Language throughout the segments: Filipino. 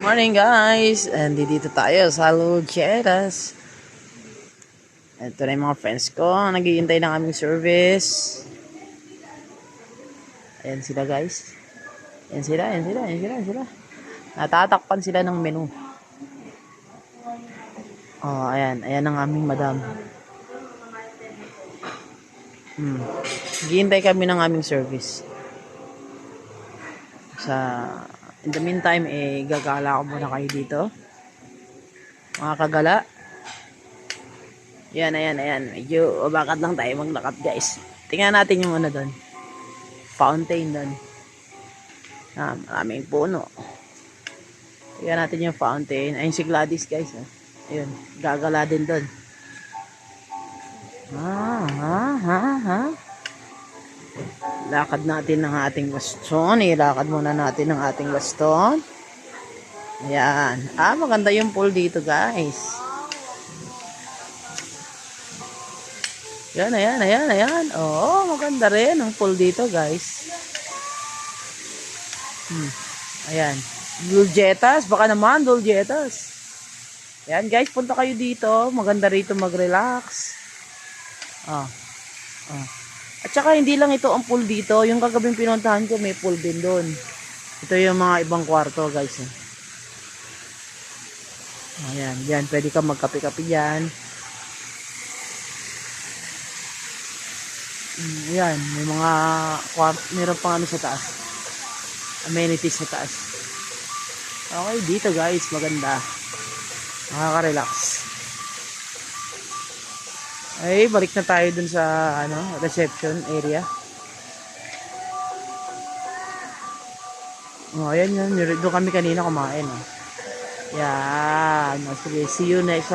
Morning guys! And dito tayo sa Lujeras. Ito na yung mga friends ko. Naghihintay ng aming service. Ayan sila guys. Ayan sila. Natatakpan sila ng menu. Oh, ayan. Ayan ang aming madam. Naghihintay kami ng aming service. In the meantime, gagala ko muna kayo dito. Mga kagala. Ayan. Medyo bakit lang tayo maglakad guys. Tingnan natin yung ano doon. Fountain doon. Maraming puno. Tingnan natin yung fountain. Ayun si Gladys guys. Ayun. Gagala din doon. Lakad natin ng ating baston. Ilakad muna natin ng ating baston. Ayan. Maganda yung pool dito guys. Ayan. Oo, maganda rin ang pool dito guys. Ayan. Duljetas. Baka naman Duljetas. Ayan guys, punta kayo dito. Maganda rito mag-relax. At saka hindi lang ito ang pool dito. Yung kagabing pinuntahan ko, may pool din doon. Ito yung mga ibang kwarto guys. Ayan, yan. Pwede ka magkape-kape dyan. Ayan, may mga meron pang ano sa taas. Amenities sa taas. Okay, dito guys, maganda. Nakaka-relax. Ay, balik na tayo dun sa reception area. Ayan yun. Doon kami kanina kumain. Yan. Sige, see you next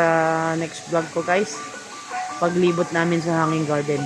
vlog ko guys. Paglibot namin sa Hanging Garden.